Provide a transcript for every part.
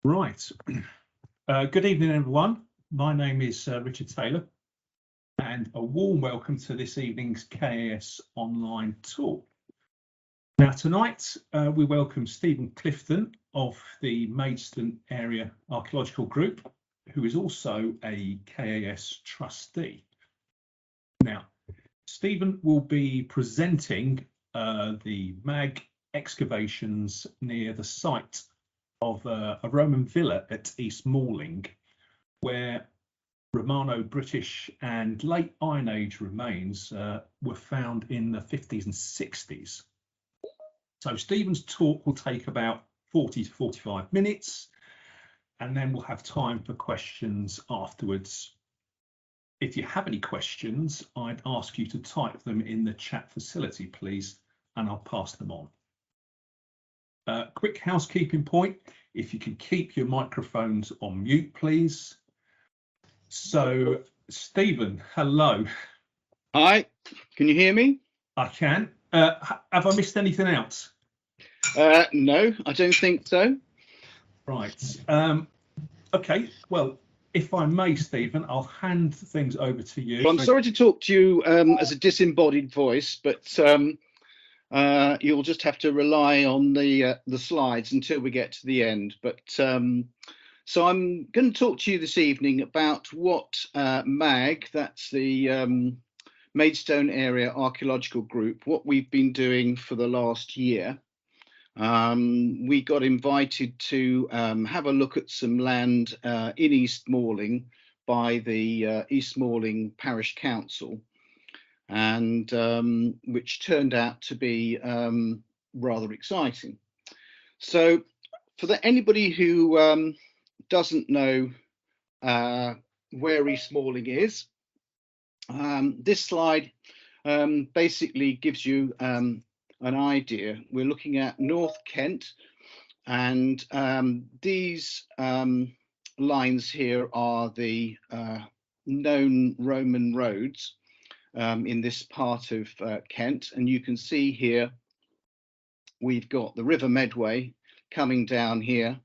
Right. Good evening, everyone. My name is Richard Taylor, and a warm welcome to this evening's KAS online talk. Now, tonight we welcome Stephen Clifton of the Maidstone Area Archaeological Group, who is also a KAS trustee. Now, Stephen will be presenting the M.A.A.G excavations near the site of a Roman villa at East Malling, where Romano-British and late Iron Age remains were found in the 50s and 60s. So Stephen's talk will take about 40 to 45 minutes, and then we'll have time for questions afterwards. If you have any questions, I'd ask you to type them in the chat facility, please, and I'll pass them on. Quick housekeeping point, if you can keep your microphones on mute, please. So, Stephen, hello. Hi, can you hear me? I can. Have I missed anything else? No, I don't think so. Right. Okay, well, if I may, Stephen, I'll hand things over to you. Well, I'm sorry to talk to you as a disembodied voice, but you'll just have to rely on the slides until we get to the end. But so I'm going to talk to you this evening about what M.A.A.G, that's the Maidstone Area Archaeological Group, what we've been doing for the last year. We got invited to have a look at some land in East Malling by the East Malling Parish Council, and which turned out to be rather exciting. So for anybody who doesn't know where East Malling is, this slide basically gives you an idea. We're looking at North Kent, and these lines here are the known Roman roads in this part of Kent, and you can see here we've got the River Medway coming down here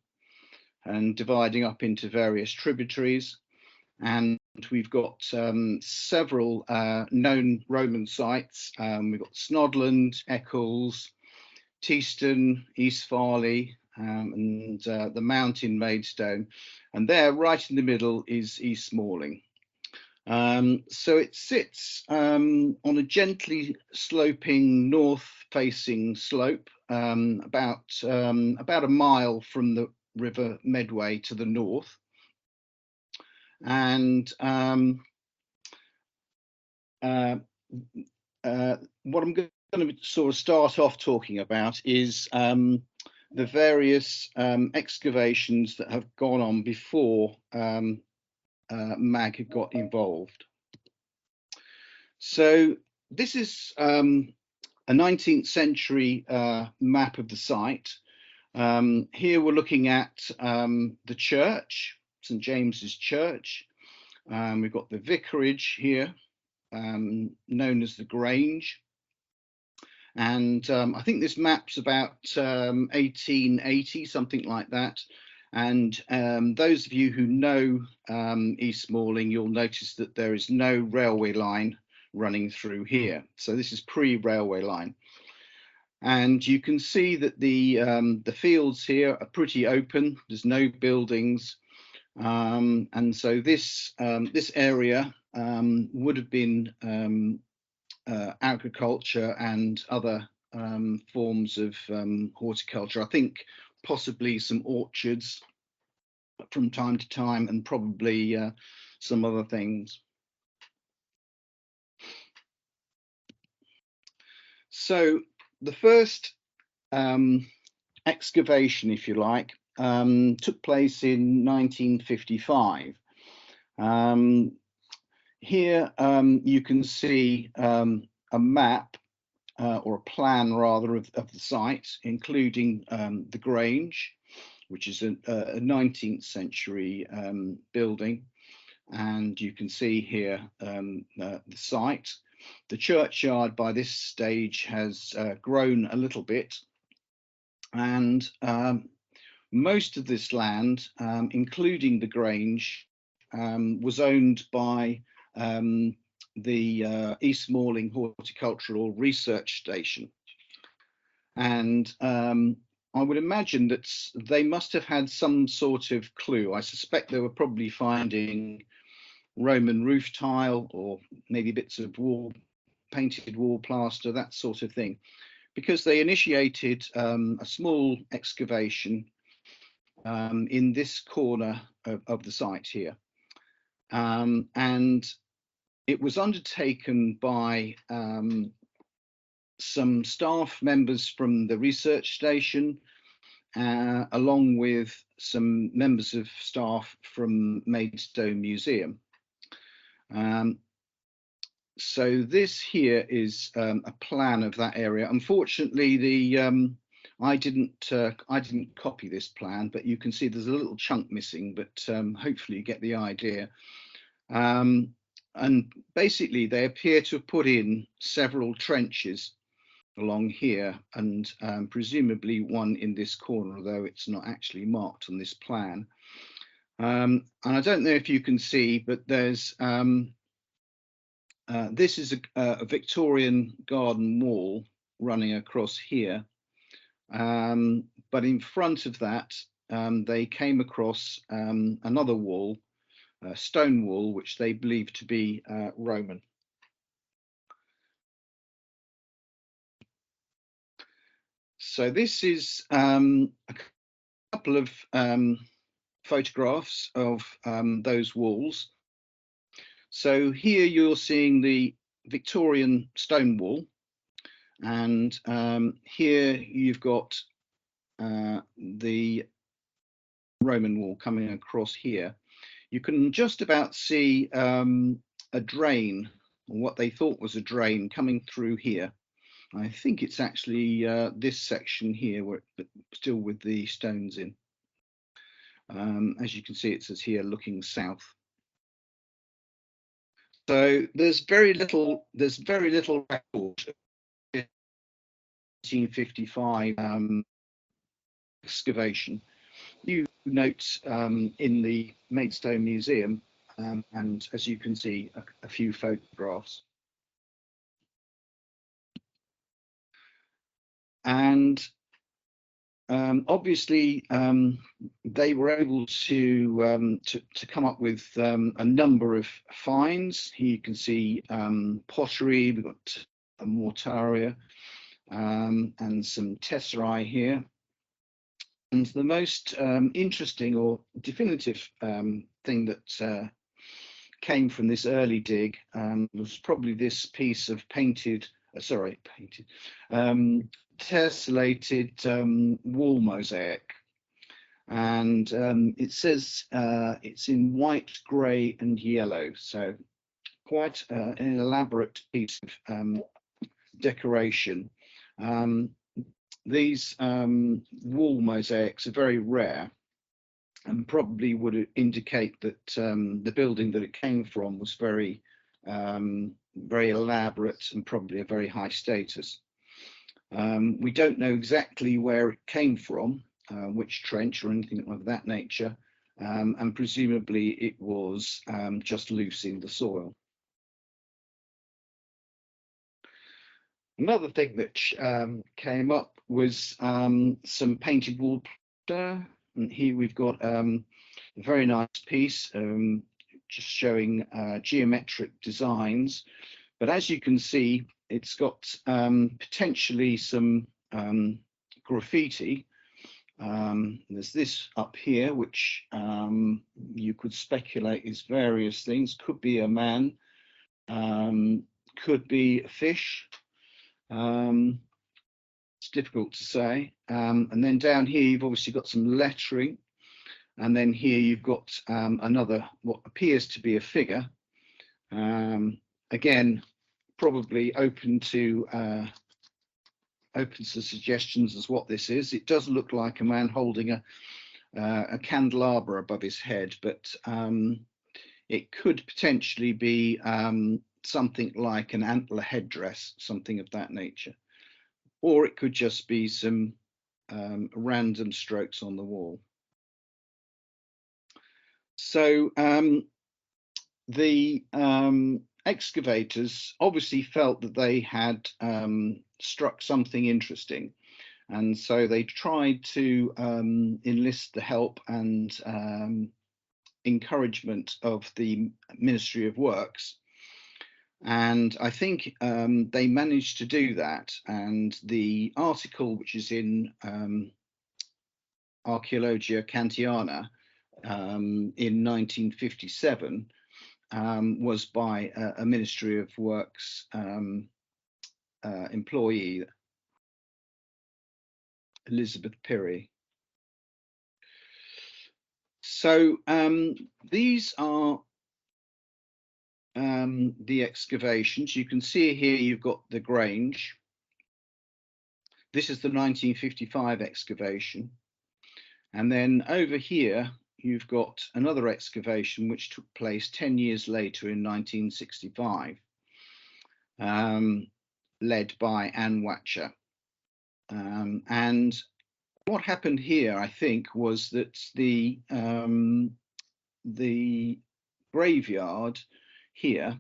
and dividing up into various tributaries, and we've got several known Roman sites. We've got Snodland, Eccles, Teaston, East Farley, and the Mountain Maidstone, and there right in the middle is East Malling. So it sits on a gently sloping north-facing slope, about a mile from the River Medway to the north. And what I'm going to sort of start off talking about is the various excavations that have gone on before M.A.A.G got involved. So this is a 19th century map of the site. Here we're looking at the church, St James's Church. We've got the vicarage here, known as the Grange. And I think this map's about 1880, something like that. And those of you who know East Malling, you'll notice that there is no railway line running through here. So this is pre-railway line. And you can see that the fields here are pretty open. There's no buildings. And so this area would have been agriculture and other forms of horticulture. I think possibly some orchards from time to time, and probably some other things. So the first excavation, if you like, took place in 1955. Here you can see a map or a plan rather of the site, including the Grange, which is a 19th century building, and you can see here the site. The churchyard by this stage has grown a little bit, and Most of this land, including the Grange, was owned by the East Malling Horticultural Research Station. And I would imagine that they must have had some sort of clue. I suspect they were probably finding Roman roof tile or maybe bits of wall, painted wall plaster, that sort of thing, because they initiated a small excavation in this corner of the site here. And it was undertaken by some staff members from the research station, along with some members of staff from Maidstone Museum. So this here is a plan of that area. Unfortunately, I didn't copy this plan, but you can see there's a little chunk missing, but hopefully you get the idea. And basically they appear to have put in several trenches along here, and presumably one in this corner, although it's not actually marked on this plan. And I don't know if you can see, but there's this is a Victorian garden wall running across here, but in front of that they came across another wall, a stone wall, which they believe to be Roman. So this is a couple of photographs of those walls. So here you're seeing the Victorian stone wall, and here you've got the Roman wall coming across here. You can just about see a drain, or what they thought was a drain, coming through here. I think it's actually this section here, where still with the stones in. As you can see, it says here looking south. So there's very little record of 1855 excavation. New notes in the Maidstone Museum, and as you can see, a few photographs. And obviously they were able to come up with a number of finds. Here you can see pottery, we've got a mortaria and some tesserae here. And the most interesting or definitive thing that came from this early dig was probably this piece of tessellated wall mosaic, and it says it's in white, grey and yellow, so quite an elaborate piece of decoration. These wall mosaics are very rare and probably would indicate that the building that it came from was very elaborate and probably a very high status. We don't know exactly where it came from, which trench or anything of that nature, and presumably it was just loose in the soil. Another thing that came up was some painted wall plaster, and here we've got a very nice piece just showing geometric designs, but as you can see, it's got potentially some graffiti. There's this up here, which you could speculate is various things. Could be a man, could be a fish. It's difficult to say. And then down here, you've obviously got some lettering. And then here you've got another, what appears to be a figure. Again, probably open to suggestions as what this is. It does look like a man holding a candelabra above his head, but it could potentially be something like an antler headdress, something of that nature, or it could just be some random strokes on the wall. So the excavators obviously felt that they had struck something interesting, and so they tried to enlist the help and encouragement of the Ministry of Works. And I think they managed to do that. And the article, which is in Archaeologia Kantiana in 1957, was by a Ministry of Works employee, Elizabeth Pirrie. So these are the excavations. You can see here you've got the Grange. This is the 1955 excavation. And then over here, you've got another excavation which took place 10 years later in 1965, led by M.A.A.G. And what happened here, I think, was that the graveyard here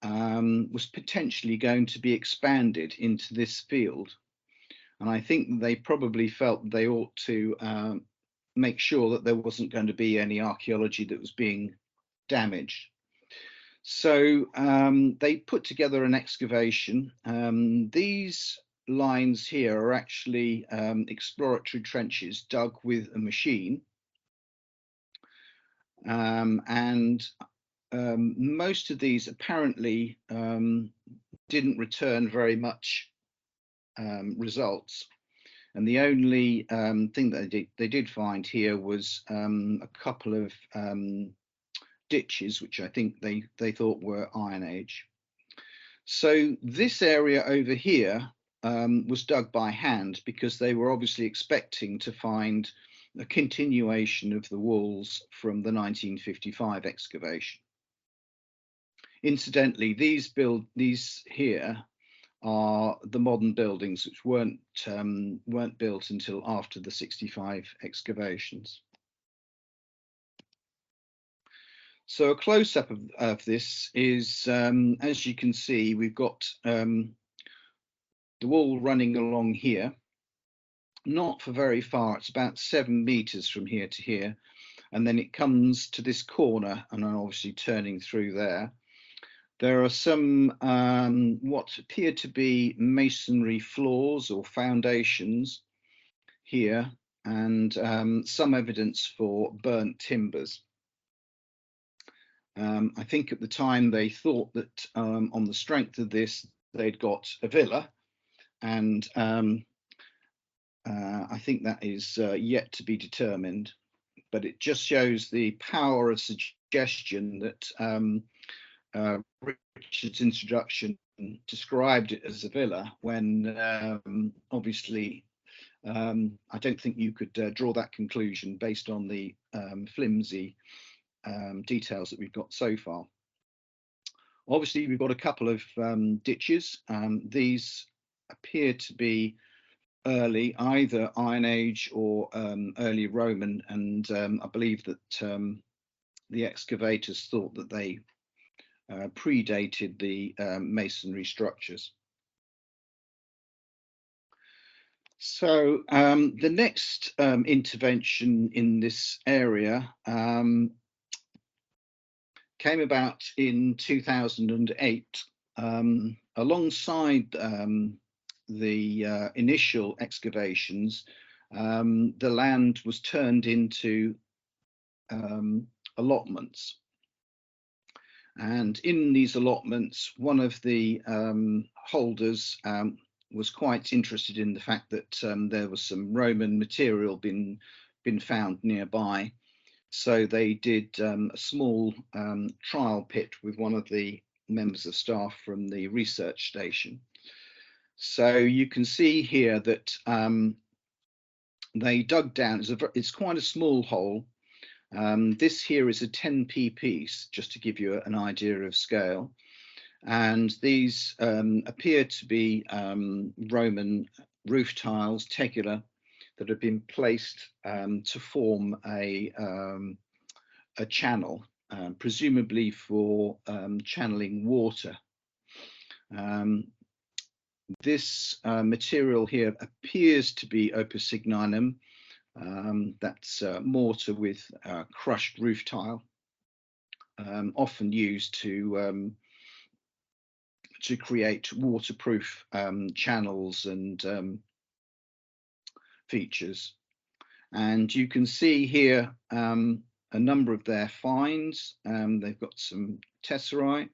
was potentially going to be expanded into this field. And I think they probably felt they ought to make sure that there wasn't going to be any archaeology that was being damaged. So they put together an excavation. These lines here are actually exploratory trenches dug with a machine. And most of these apparently didn't return very much results. And the only thing that they did find here was a couple of ditches, which I think they thought were Iron Age. So this area over here was dug by hand because they were obviously expecting to find a continuation of the walls from the 1955 excavation. Incidentally, these here are the modern buildings which weren't built until after the 65 excavations. So a close-up of this is, as you can see, we've got the wall running along here, not for very far. It's about 7 meters from here to here, and then it comes to this corner, and I'm obviously turning through there. There are some what appear to be masonry floors or foundations here, and some evidence for burnt timbers. I think at the time they thought that on the strength of this, they'd got a villa, and I think that is yet to be determined, but it just shows the power of suggestion that Richard's introduction described it as a villa when obviously I don't think you could draw that conclusion based on the flimsy details that we've got so far. Obviously, we've got a couple of ditches. These appear to be early, either Iron Age or early Roman, and I believe that the excavators thought that they predated the masonry structures. So the next intervention in this area came about in 2008 alongside the initial excavations. The land was turned into allotments. And in these allotments, one of the holders was quite interested in the fact that there was some Roman material been found nearby. So they did a small trial pit with one of the members of staff from the research station. So you can see here that they dug down. It's quite a small hole. This here is a 10p piece, just to give you an idea of scale. And these appear to be Roman roof tiles, tegular, that have been placed to form a channel, presumably for channeling water. This material here appears to be opus signinum. That's mortar with crushed roof tile, often used to create waterproof channels and features. And you can see here a number of their finds. They've got some tesserae,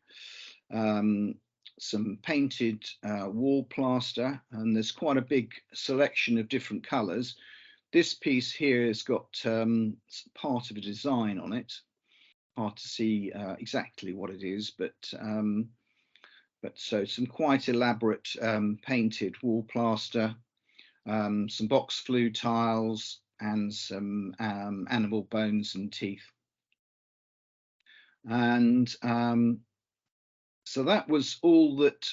some painted wall plaster, and there's quite a big selection of different colours. This piece here has got part of a design on it. Hard to see exactly what it is, but so some quite elaborate painted wall plaster, some box flue tiles, and some animal bones and teeth. And so that was all that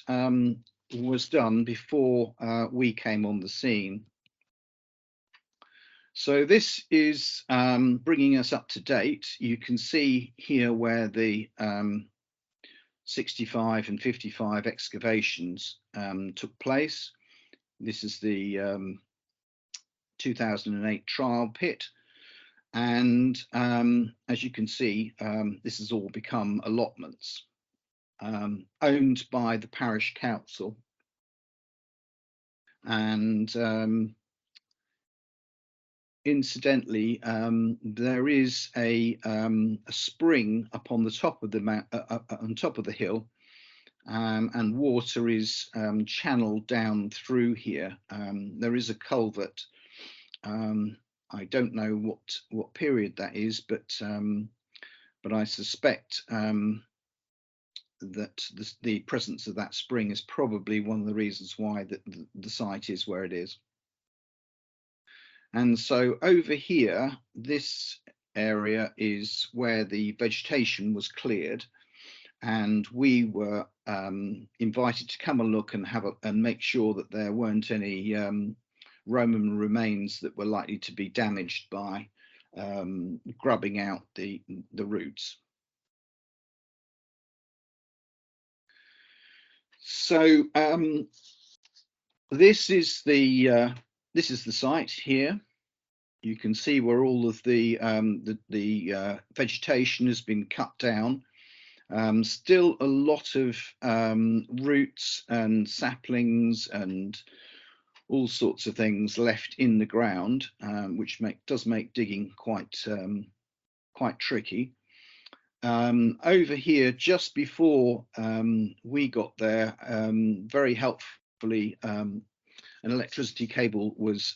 was done before we came on the scene. So this is bringing us up to date. You can see here where the 65 and 55 excavations took place. This is the 2008 trial pit. And as you can see, this has all become allotments owned by the parish council. And incidentally, there is a spring up on the top of the on top of the hill, and water is channeled down through here. There is a culvert. I don't know what period that is, but I suspect that the presence of that spring is probably one of the reasons why the site is where it is. And so over here, this area is where the vegetation was cleared, and we were invited to come and look and make sure that there weren't any Roman remains that were likely to be damaged by grubbing out the roots. So this is the site here. You can see where all of the vegetation has been cut down. Still a lot of roots and saplings and all sorts of things left in the ground, which does make digging quite tricky. Over here, just before we got there, very helpfully, an electricity cable was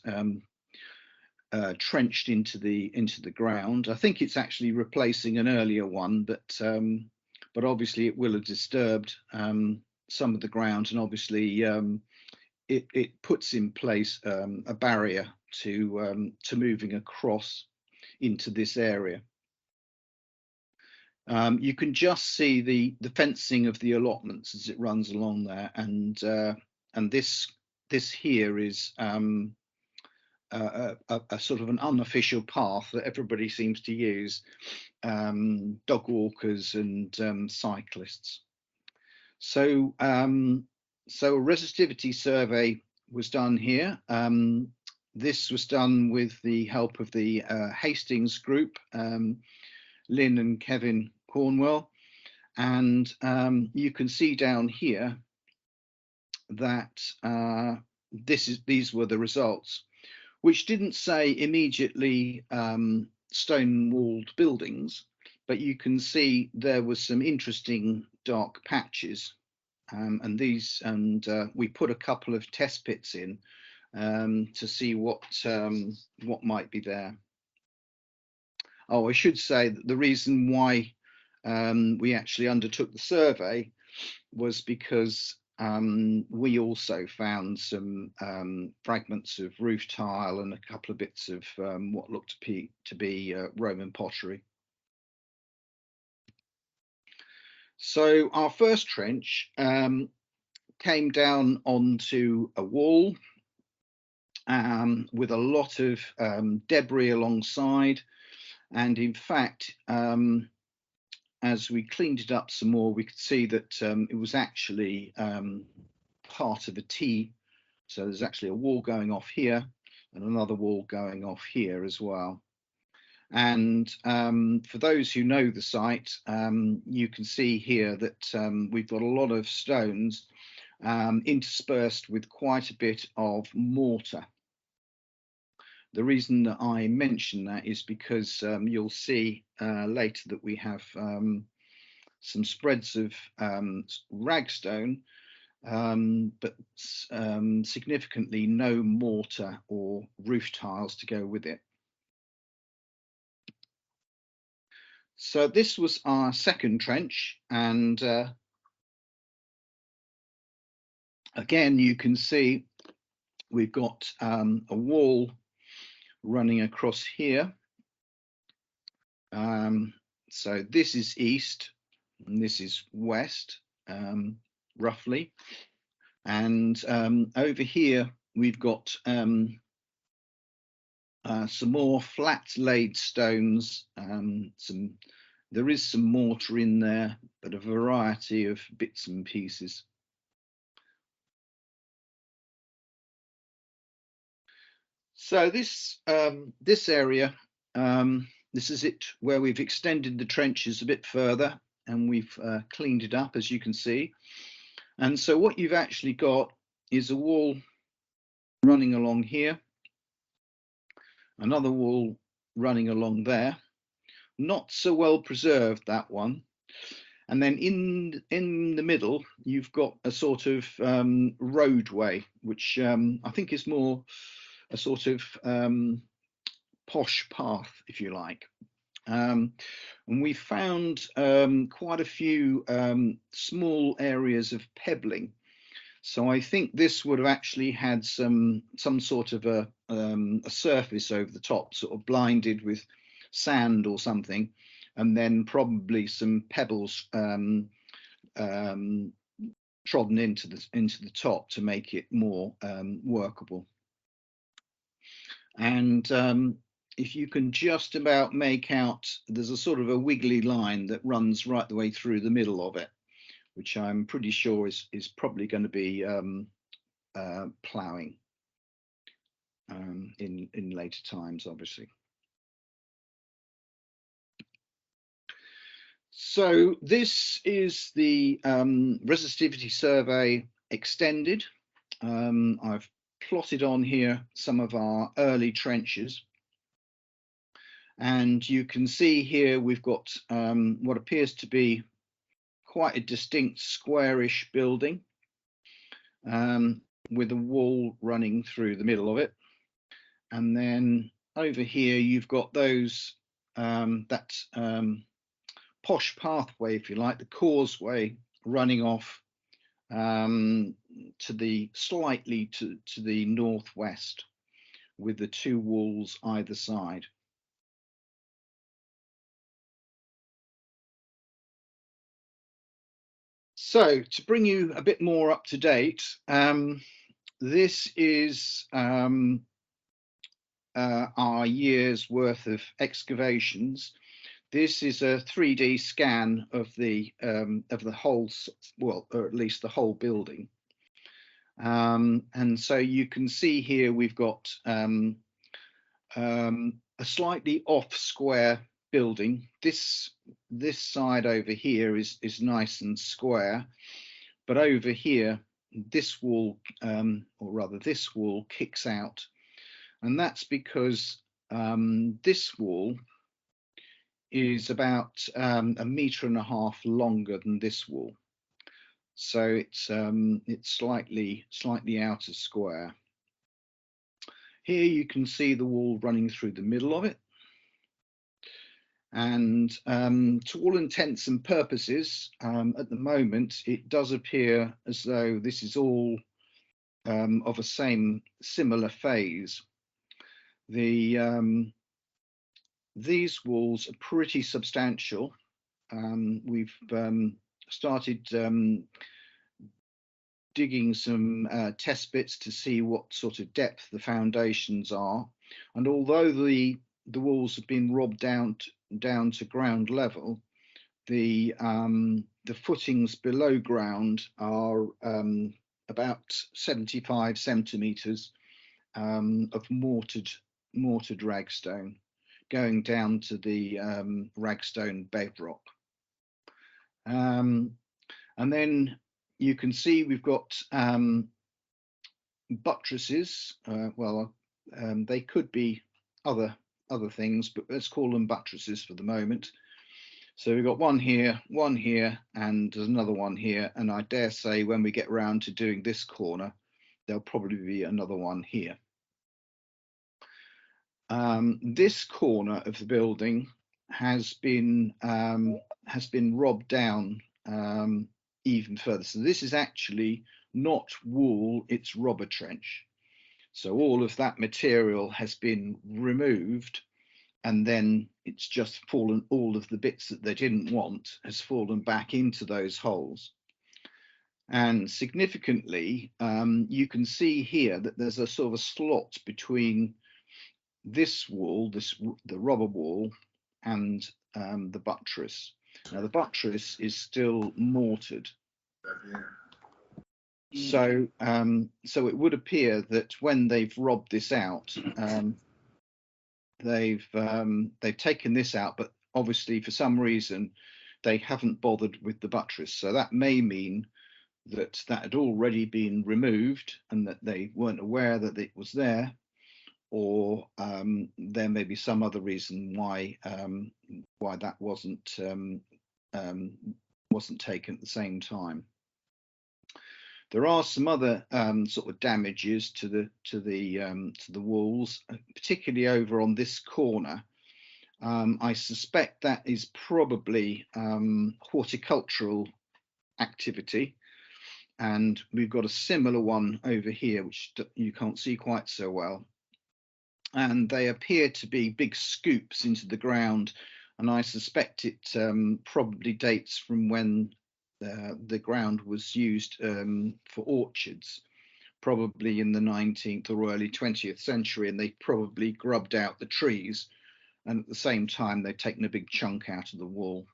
trenched into the ground. I think it's actually replacing an earlier one, but obviously it will have disturbed some of the ground, and obviously it puts in place a barrier to moving across into this area. You can just see the fencing of the allotments as it runs along there, and this here is a sort of an unofficial path that everybody seems to use, dog walkers and cyclists. So so a resistivity survey was done here. This was done with the help of the Hastings group, Lynn and Kevin Cornwell, and you can see down here that these were the results, which didn't say immediately stone-walled buildings, but you can see there was some interesting dark patches, and we put a couple of test pits in to see what might be there. Oh, I should say that the reason why we actually undertook the survey was because we also found some fragments of roof tile and a couple of bits of what looked to be Roman pottery. So our first trench came down onto a wall, with a lot of debris alongside. And in fact, as we cleaned it up some more, we could see that it was actually part of a T. So there's actually a wall going off here and another wall going off here as well. And for those who know the site, you can see here that we've got a lot of stones interspersed with quite a bit of mortar. The reason that I mention that is because you'll see later that we have some spreads of ragstone, but significantly no mortar or roof tiles to go with it. So this was our second trench, and again you can see we've got a wall running across here. So this is east and this is west, roughly, and over here we've got some more flat laid stones. There is some mortar in there, but a variety of bits and pieces. So this area, this is it where we've extended the trenches a bit further, and we've cleaned it up, as you can see. And so what you've actually got is a wall running along here, another wall running along there, not so well preserved, that one. And then in the middle, you've got a sort of roadway, which I think is more a sort of posh path, if you like. And we found quite a few small areas of pebbling. So I think this would have actually had some sort of a surface over the top, sort of blinded with sand or something, and then probably some pebbles trodden into the top to make it more workable. And if you can just about make out, there's a sort of a wiggly line that runs right the way through the middle of it, which I'm pretty sure is probably going to be ploughing in later times, obviously. So this is the resistivity survey extended. I've plotted on here some of our early trenches, and you can see here we've got what appears to be quite a distinct squarish building with a wall running through the middle of it. And then over here you've got those posh pathway, if you like, the causeway running off to the slightly to the northwest, with the two walls either side. So to bring you a bit more up to date, this is our year's worth of excavations. This is a 3D scan of the whole, well, or at least the whole building. And so you can see here we've got a slightly off square building. This side over here is nice and square, but over here this wall, or rather this wall, kicks out, and that's because this wall is about 1.5 meters longer than this wall, so it's slightly out of square. Here you can see the wall running through the middle of it, and to all intents and purposes, at the moment it does appear as though this is all of a similar phase. These walls are pretty substantial. We've started digging some test bits to see what sort of depth the foundations are. And although the walls have been robbed down to ground level, the footings below ground are about 75 centimetres of mortared ragstone, going down to the ragstone bedrock. And then you can see we've got buttresses. They could be other things, but let's call them buttresses for the moment. So we've got one here, and there's another one here. And I dare say when we get round to doing this corner, there'll probably be another one here. This corner of the building has been robbed down even further. So this is actually not wall, it's robber trench. So all of that material has been removed, and then it's just fallen, all of the bits that they didn't want has fallen back into those holes. And significantly, you can see here that there's a sort of a slot between this wall, the rubber wall, and the buttress. Now the buttress is still mortared. So it would appear that when they've robbed this out, they've taken this out, but obviously for some reason they haven't bothered with the buttress. So that may mean that had already been removed and that they weren't aware that it was there, or there may be some other reason why that wasn't taken at the same time. There are some other sort of damages to the walls, particularly over on this corner. I suspect that is probably horticultural activity, and we've got a similar one over here which you can't see quite so well. And they appear to be big scoops into the ground, and I suspect it probably dates from when the ground was used for orchards, probably in the 19th or early 20th century, and they probably grubbed out the trees, and at the same time they've taken a big chunk out of the wall.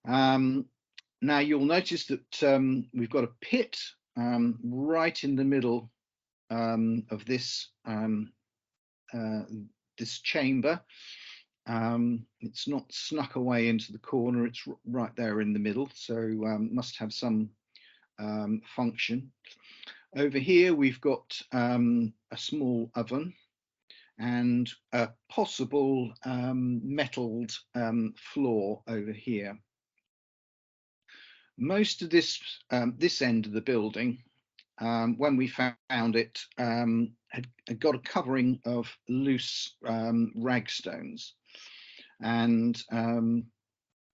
Now you'll notice that we've got a pit right in the middle of this this chamber. It's not snuck away into the corner, it's right there in the middle, so must have some function. Over here we've got a small oven and a possible metalled floor over here. Most of this end of the building, when we found it, had got a covering of loose ragstones, and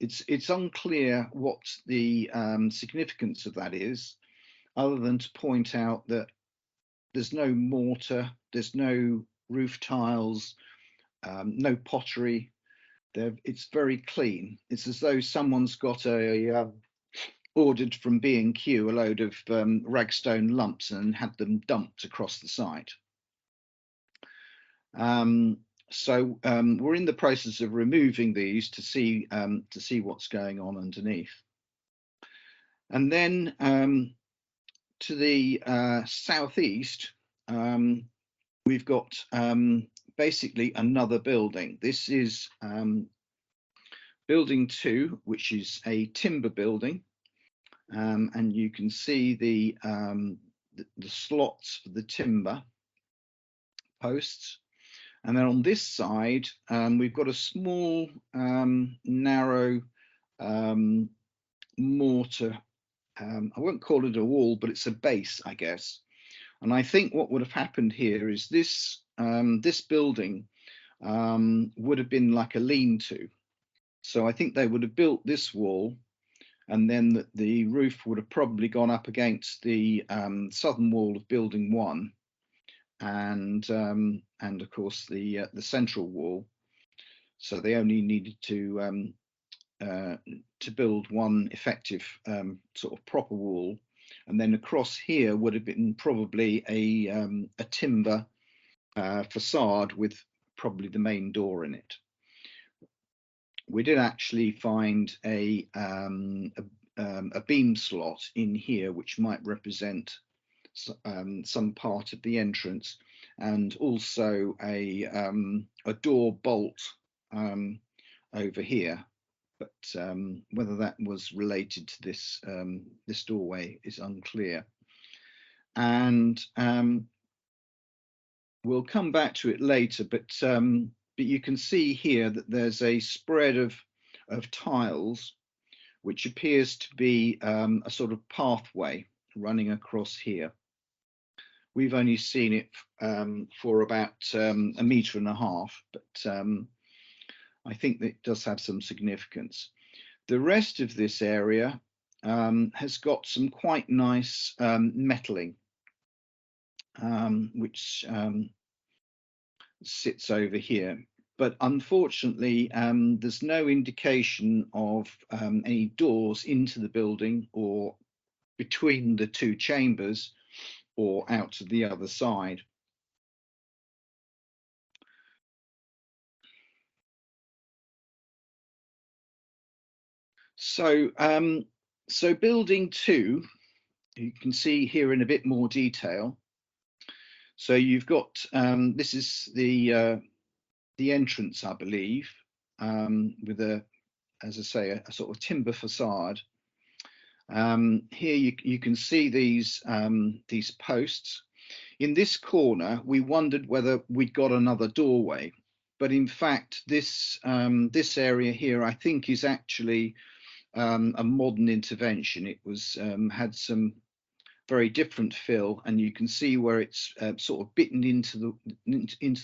it's unclear what the significance of that is, other than to point out that there's no mortar, there's no roof tiles, no pottery. It's very clean. It's as though someone's got ordered from B&Q a load of ragstone lumps and had them dumped across the site. So we're in the process of removing these to see what's going on underneath. And then to the southeast, we've got basically another building. This is building 2, which is a timber building. And you can see the slots for the timber posts. And then on this side, we've got a small, narrow mortar. I won't call it a wall, but it's a base, I guess. And I think what would have happened here is this building would have been like a lean-to. So I think they would have built this wall, and then the roof would have probably gone up against the southern wall of building 1, and of course the central wall. So they only needed to build one effective sort of proper wall, and then across here would have been probably a timber facade with probably the main door in it. We did actually find a beam slot in here, which might represent some part of the entrance, and also a door bolt over here. But whether that was related to this this doorway is unclear. And we'll come back to it later, but you can see here that there's a spread of tiles, which appears to be a sort of pathway running across here. We've only seen it for about 1.5 meters, but I think that it does have some significance. The rest of this area has got some quite nice metalling, which sits over here. But unfortunately, there's no indication of any doors into the building or between the two chambers or out to the other side. So, so building 2, you can see here in a bit more detail. So you've got this is the entrance, I believe, with a, as I say, a sort of timber facade. Here you can see these posts. In this corner, we wondered whether we'd got another doorway, but in fact, this this area here, I think, is actually a modern intervention. It was had some very different fill, and you can see where it's sort of bitten into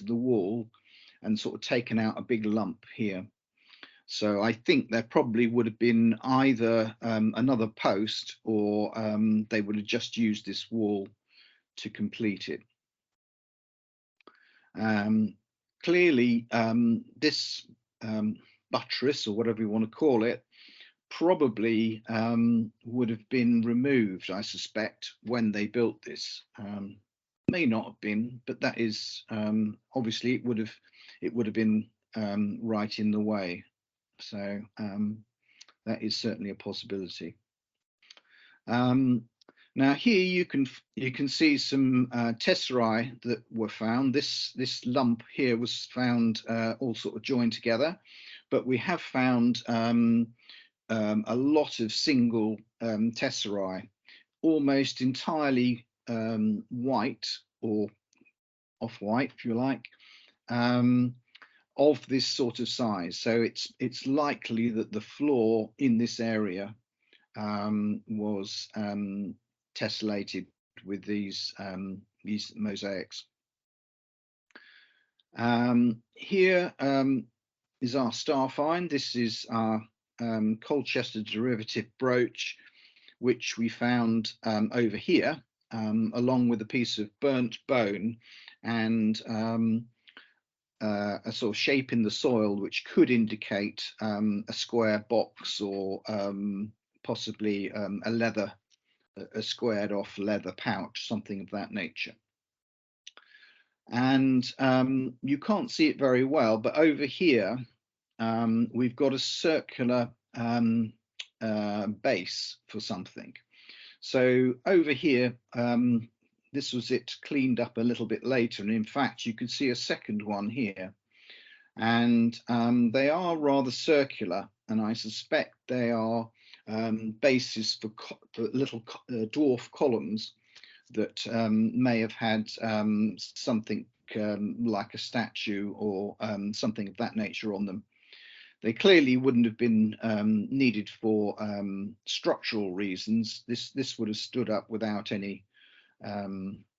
the wall and sort of taken out a big lump here. So I think there probably would have been either another post, or they would have just used this wall to complete it. Clearly, this buttress, or whatever you want to call it, probably would have been removed, I suspect, when they built this. May not have been, but that is obviously it would have been right in the way. So that is certainly a possibility. Now here you can see some tesserae that were found. This lump here was found all sort of joined together, but we have found a lot of single tesserae, almost entirely white or off-white, if you like, of this sort of size. So it's likely that the floor in this area was tessellated with these mosaics. Here is our star find. This is our Colchester derivative brooch, which we found over here, along with a piece of burnt bone and a sort of shape in the soil, which could indicate a square box or possibly a squared off leather pouch, something of that nature. And you can't see it very well, but over here we've got a circular base for something. So over here, this was it cleaned up a little bit later, and in fact you can see a second one here, and they are rather circular, and I suspect they are bases for little dwarf columns that may have had something like a statue or something of that nature on them. They clearly wouldn't have been needed for structural reasons. This would have stood up without any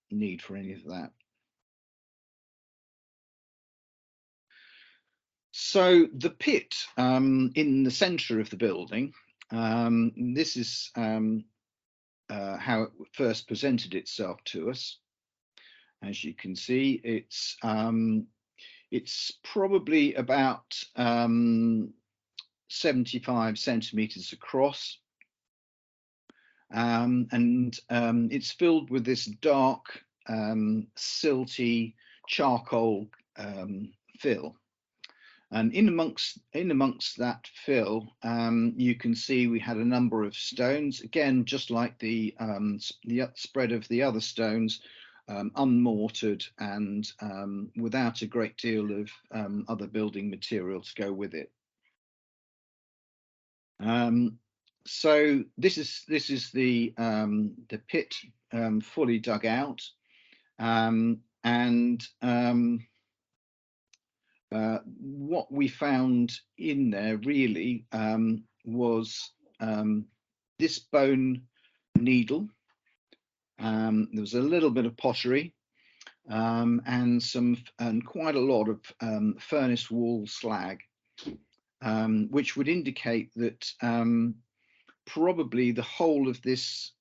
need for any of that. So the pit in the centre of the building, this is how it first presented itself to us. As you can see, it's probably about 75 centimeters across, and it's filled with this dark, silty charcoal fill. And in amongst that fill, you can see we had a number of stones, again, just like the spread of the other stones, unmortared and without a great deal of other building material to go with it. So this is the pit fully dug out, and what we found in there really was this bone needle. There was a little bit of pottery and quite a lot of furnace wall slag, which would indicate that probably the whole of this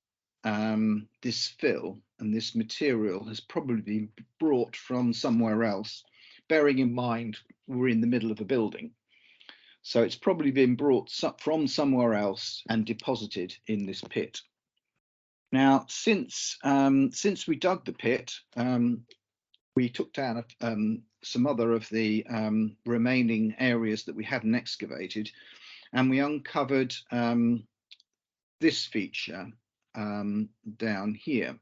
this fill and this material has probably been brought from somewhere else, bearing in mind we're in the middle of a building. So it's probably been brought from somewhere else and deposited in this pit. Now, since we dug the pit, we took down some other of the remaining areas that we hadn't excavated, and we uncovered this feature down here.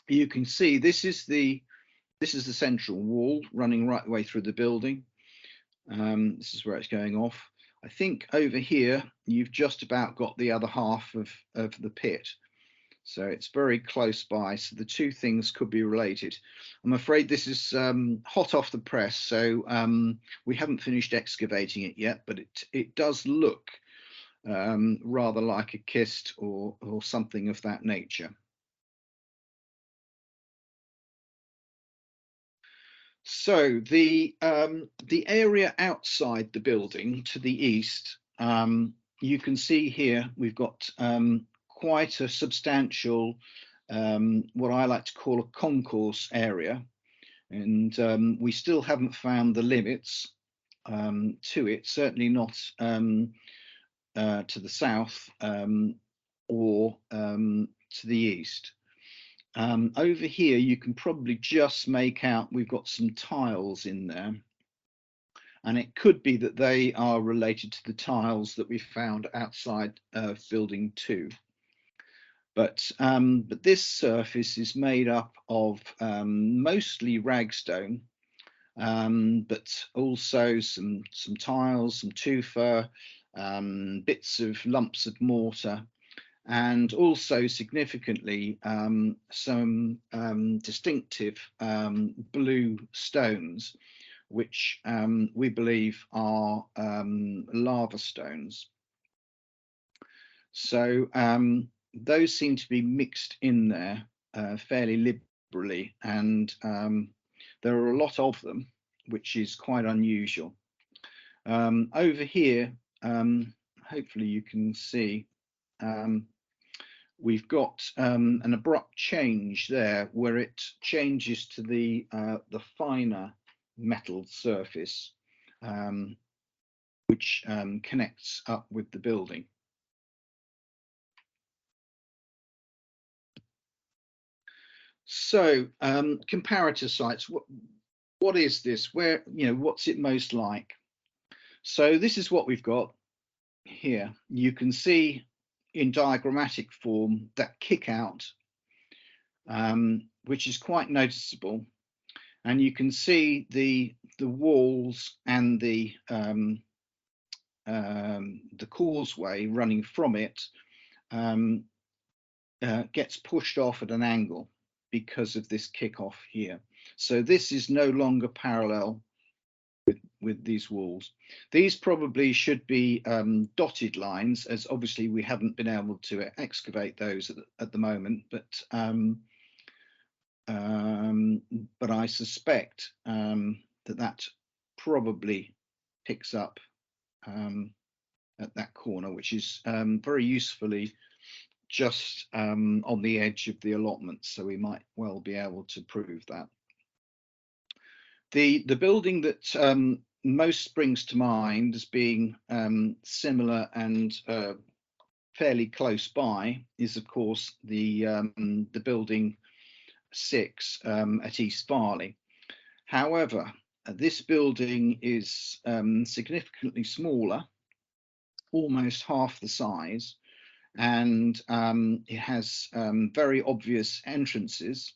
You can see this is the central wall running right the way through the building. This is where it's going off. I think over here you've just about got the other half of the pit. So it's very close by, so the two things could be related. I'm afraid this is hot off the press, so we haven't finished excavating it yet, but it does look rather like a kist or something of that nature. So the area outside the building to the east, you can see here we've got quite a substantial, what I like to call a concourse area, and we still haven't found the limits to it, certainly not to the south or to the east. Over here, you can probably just make out we've got some tiles in there, and it could be that they are related to the tiles that we found outside of building 2. But this surface is made up of mostly ragstone, but also some tiles, some tufa, bits of lumps of mortar, and also significantly some distinctive blue stones, which we believe are lava stones. So those seem to be mixed in there fairly liberally, and there are a lot of them, which is quite unusual. Over here, hopefully you can see, we've got an abrupt change there where it changes to the finer metal surface, which connects up with the building. So comparator sites, what is this? Where, what's it most like? So this is what we've got here. You can see in diagrammatic form that kick out, which is quite noticeable, and you can see the walls and the causeway running from it gets pushed off at an angle because of this kick off here. So this is no longer parallel with these walls. These probably should be dotted lines, as obviously we haven't been able to excavate those at the moment, but I suspect that probably picks up at that corner, which is very usefully just on the edge of the allotment, so we might well be able to prove that. The building that most springs to mind as being similar and fairly close by is, of course, the building 6 at East Malling. However, this building is significantly smaller, almost half the size, and it has very obvious entrances.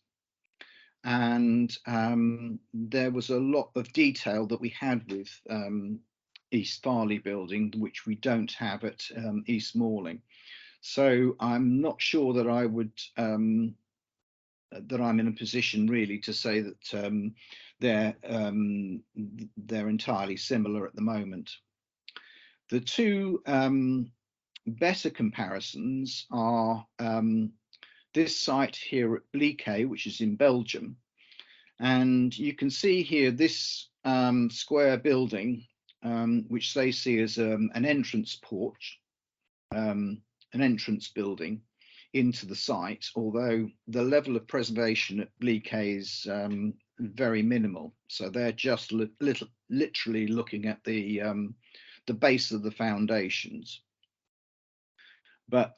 And there was a lot of detail that we had with East Farley building, which we don't have at East Malling. So I'm not sure that I would that I'm in a position really to say that they're entirely similar at the moment. The two better comparisons are this site here at M.A.A.G, which is in Belgium, and you can see here this square building, which they see as an entrance porch, an entrance building into the site, although the level of preservation at M.A.A.G is very minimal. So they're just literally looking at the base of the foundations. But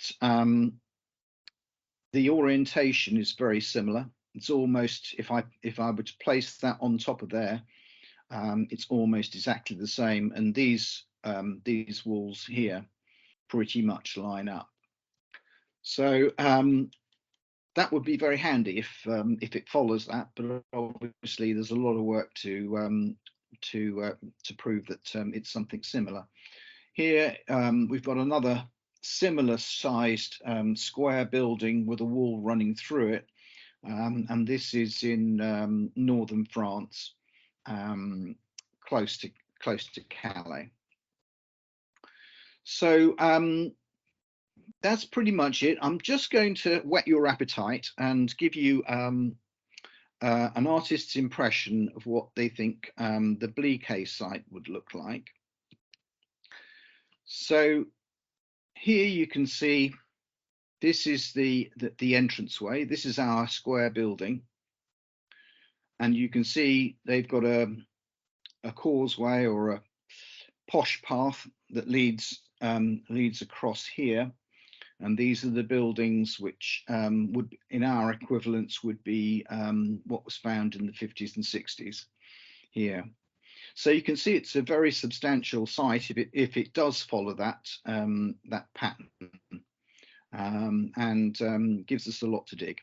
the orientation is very similar. It's almost, if I were to place that on top of there, it's almost exactly the same. And these walls here pretty much line up. So that would be very handy if it follows that. But obviously, there's a lot of work to prove that it's something similar. Here we've got another similar sized square building with a wall running through it, and this is in northern France, close to Calais. So that's pretty much it. I'm just going to whet your appetite and give you an artist's impression of what they think the M.A.A.G site would look like. So here you can see this is the entranceway. This is our square building, and you can see they've got a causeway or a posh path that leads across here. And these are the buildings which would, in our equivalents, would be what was found in the 50s and 60s here. So you can see it's a very substantial site if it does follow that that pattern, and gives us a lot to dig.